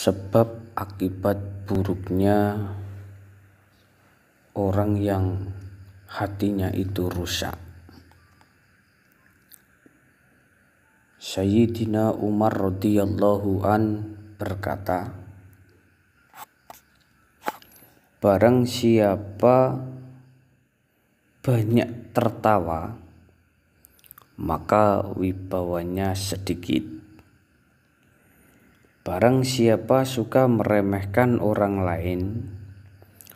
Sebab akibat buruknya orang yang hatinya itu rusak. Sayyidina Umar radhiyallahu an berkata, barang siapa banyak tertawa, maka wibawanya sedikit. Barang siapa suka meremehkan orang lain,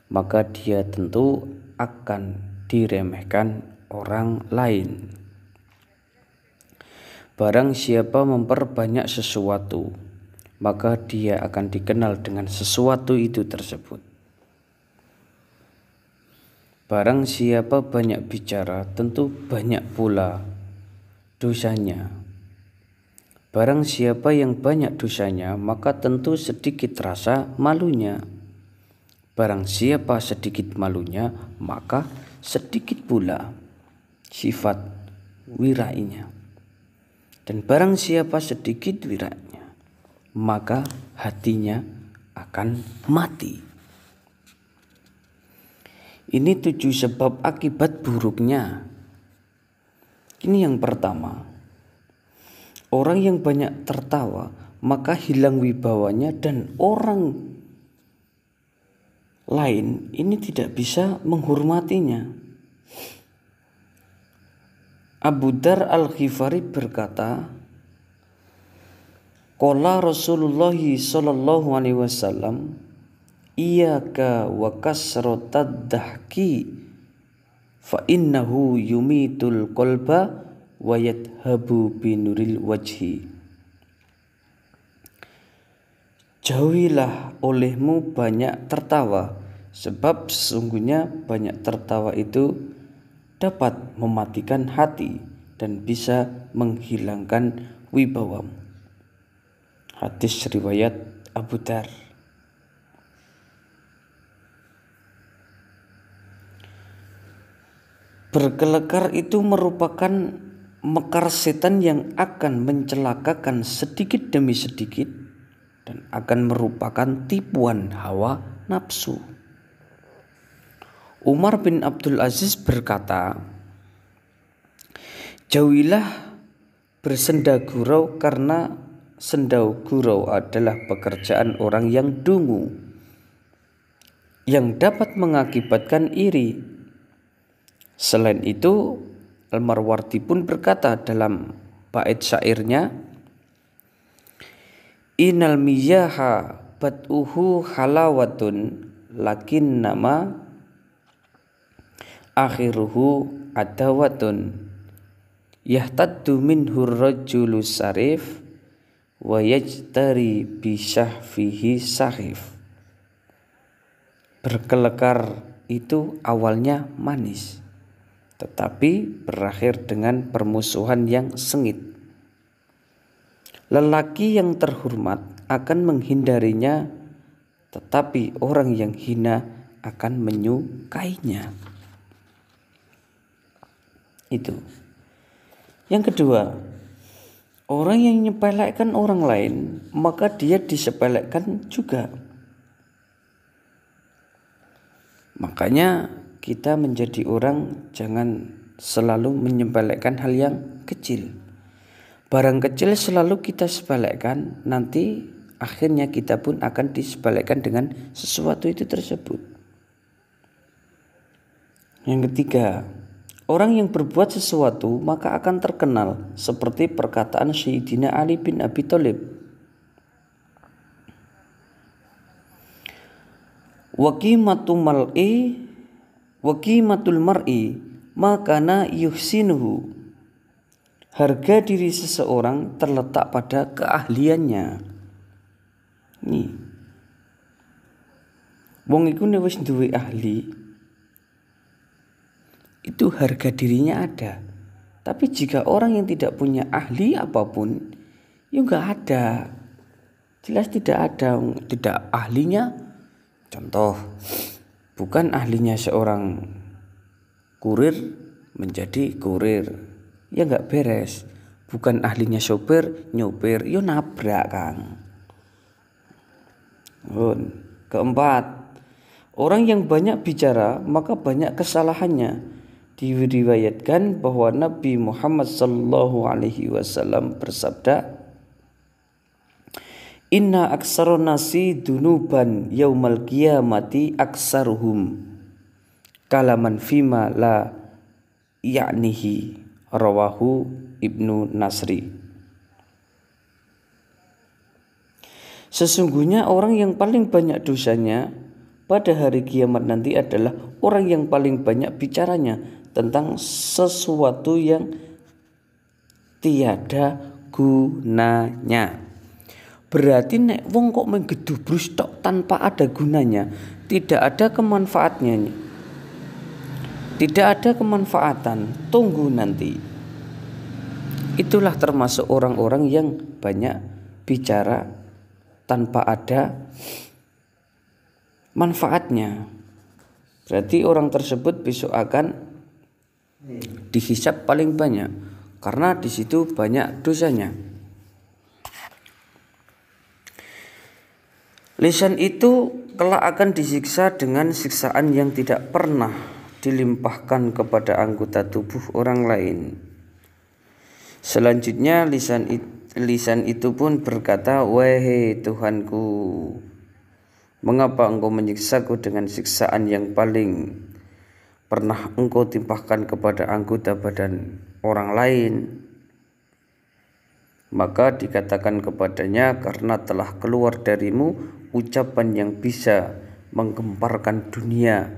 maka dia tentu akan diremehkan orang lain. Barang siapa memperbanyak sesuatu, maka dia akan dikenal dengan sesuatu itu tersebut. Barang siapa banyak bicara, tentu banyak pula dosanya. Barang siapa yang banyak dosanya, maka tentu sedikit rasa malunya. Barang siapa sedikit malunya, maka sedikit pula sifat wirainya. Dan barang siapa sedikit wirainya, maka hatinya akan mati. Ini 7 sebab akibat buruknya. Ini yang pertama. Orang yang banyak tertawa, maka hilang wibawanya dan orang lain ini tidak bisa menghormatinya. Abu Dar Al-Ghifari berkata, qala Rasulullah sallallahu alaihi wasallam, iyyaka wa kasratad dahki fa innahu yumitul qalba wa yadhabu binuril wajhi. Jauhilah olehmu banyak tertawa, sebab sesungguhnya banyak tertawa itu dapat mematikan hati dan bisa menghilangkan wibawamu. Hadis riwayat Abu Dar. Berkelekar itu merupakan mekar setan yang akan mencelakakan sedikit demi sedikit dan akan merupakan tipuan hawa nafsu. Umar bin Abdul Aziz berkata, jauhilah bersenda gurau karena sendau gurau adalah pekerjaan orang yang dungu yang dapat mengakibatkan iri. Selain itu, Al-Marwardi pun berkata dalam bait syairnya, innal miyaha bad'uhu halawatun lakin nama akhiruhu adawatun yahtaddu minhu rajulu sarif wa yajtari bisyahfihi sahif. Berkelekar itu awalnya manis, tetapi berakhir dengan permusuhan yang sengit. Lelaki yang terhormat akan menghindarinya, tetapi orang yang hina akan menyukainya. Itu. Yang kedua, orang yang menyepelekan orang lain, maka dia disepelekan juga. Makanya kita menjadi orang jangan selalu menyepelekan hal yang kecil. Barang kecil selalu kita sepelekan, nanti akhirnya kita pun akan disepelekan dengan sesuatu itu tersebut. Yang ketiga, orang yang berbuat sesuatu maka akan terkenal, seperti perkataan Sayyidina Ali bin Abi Thalib, waqimatul mar'i makana yuhsinuhu. Harga diri seseorang terletak pada keahliannya. Nih, wong iku nek wis duwe ahli, itu harga dirinya ada. Tapi jika orang yang tidak punya ahli apapun, ya enggak ada. Jelas tidak ada, tidak ahlinya. Contoh, bukan ahlinya seorang kurir menjadi kurir, ya enggak beres. Bukan ahlinya sopir nyopir, yo nabrak Kang. Keempat, orang yang banyak bicara maka banyak kesalahannya. Diriwayatkan bahwa Nabi Muhammad SAW bersabda, Inna aksarun nasi dunuban yaumal qiyamati aksaruhum kalaman fima la ya'nihi, rawahu Ibnu Nasri. Sesungguhnya orang yang paling banyak dosanya pada hari kiamat nanti adalah orang yang paling banyak bicaranya tentang sesuatu yang tiada gunanya. Berarti nek wong kok menggedubrus tok tanpa ada gunanya, tidak ada kemanfaatnya. Tidak ada kemanfaatan, tunggu nanti. Itulah termasuk orang-orang yang banyak bicara tanpa ada manfaatnya. Berarti orang tersebut besok akan dihisab paling banyak karena di situ banyak dosanya. Lisan itu kelak akan disiksa dengan siksaan yang tidak pernah dilimpahkan kepada anggota tubuh orang lain. Selanjutnya lisan itu pun berkata, wahai Tuhanku, mengapa engkau menyiksaku dengan siksaan yang paling pernah engkau timpahkan kepada anggota badan orang lain? Maka dikatakan kepadanya, karena telah keluar darimu ucapan yang bisa menggemparkan dunia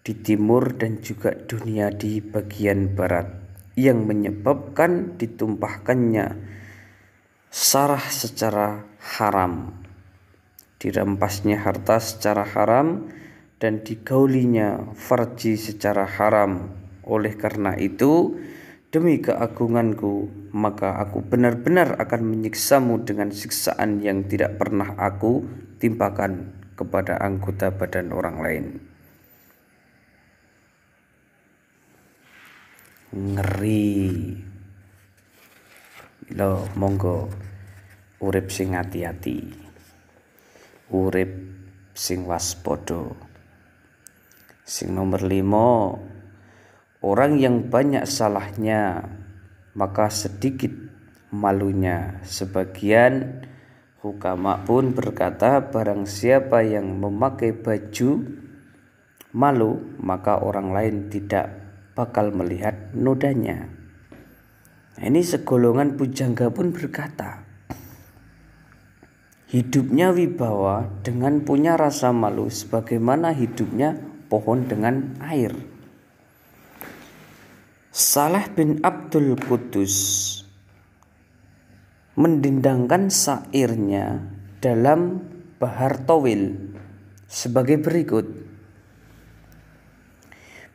di timur dan juga dunia di bagian barat, yang menyebabkan ditumpahkannya sarah secara haram, dirampasnya harta secara haram, dan digaulinya farji secara haram. Oleh karena itu, demi keagunganku, maka aku benar-benar akan menyiksamu dengan siksaan yang tidak pernah aku timpakan kepada anggota badan orang lain. Ngeri. Loh, monggo urip sing hati-hati. Urip sing waspada. Sing nomor 5, orang yang banyak salahnya maka sedikit malunya. Sebagian hukama pun berkata, barang siapa yang memakai baju malu maka orang lain tidak bakal melihat nodanya. Nah, ini segolongan pujangga pun berkata, hidupnya wibawa dengan punya rasa malu sebagaimana hidupnya pohon dengan air. Saleh bin Abdul Qudus mendendangkan syairnya dalam Bahar Tawil sebagai berikut.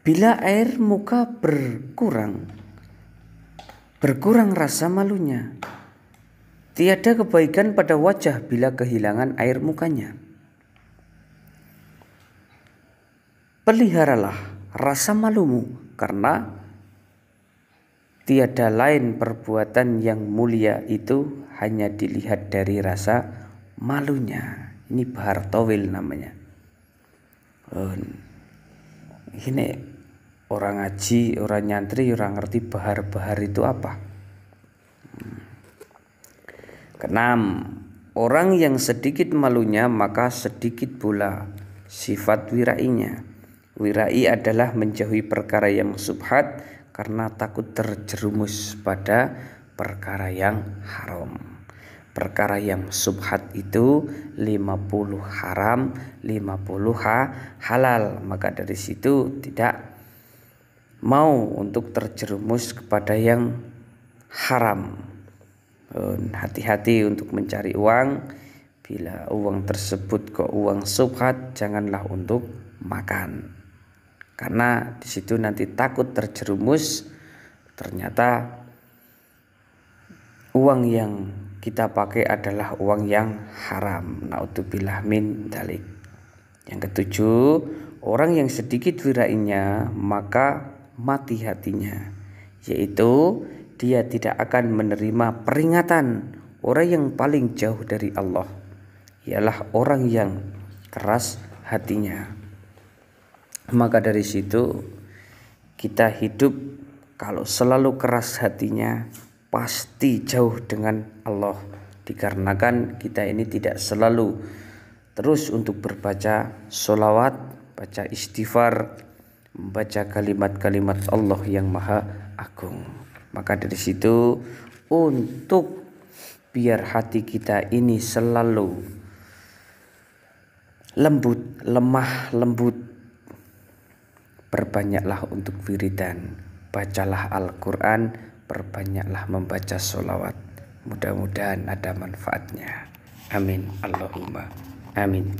Bila air muka berkurang rasa malunya. Tiada kebaikan pada wajah bila kehilangan air mukanya. Peliharalah rasa malumu, karena tiada lain perbuatan yang mulia itu hanya dilihat dari rasa malunya. Ini Bahar Tawil namanya. Ini orang ngaji, orang nyantri, orang ngerti bahar-bahar itu apa. Keenam, orang yang sedikit malunya maka sedikit pula sifat wirainya. Wirai adalah menjauhi perkara yang subhat karena takut terjerumus pada perkara yang haram. Perkara yang subhat itu 50 haram, 50 halal. Maka dari situ tidak mau untuk terjerumus kepada yang haram. Hati-hati untuk mencari uang. Bila uang tersebut kok uang subhat, janganlah untuk makan. Karena di situ nanti takut terjerumus, ternyata uang yang kita pakai adalah uang yang haram. Naudzubillah min dzalik. Yang ketujuh, orang yang sedikit wirainya maka mati hatinya, yaitu dia tidak akan menerima peringatan orang yang paling jauh dari Allah, ialah orang yang keras hatinya. Maka dari situ kita hidup kalau selalu keras hatinya pasti jauh dengan Allah, dikarenakan kita ini tidak selalu terus untuk berbaca sholawat, baca istighfar, membaca kalimat-kalimat Allah yang maha agung. Maka dari situ untuk biar hati kita ini selalu lemah lembut, perbanyaklah untuk wiridan, bacalah Al-Quran, perbanyaklah membaca sholawat. Mudah-mudahan ada manfaatnya. Amin. Allahumma amin.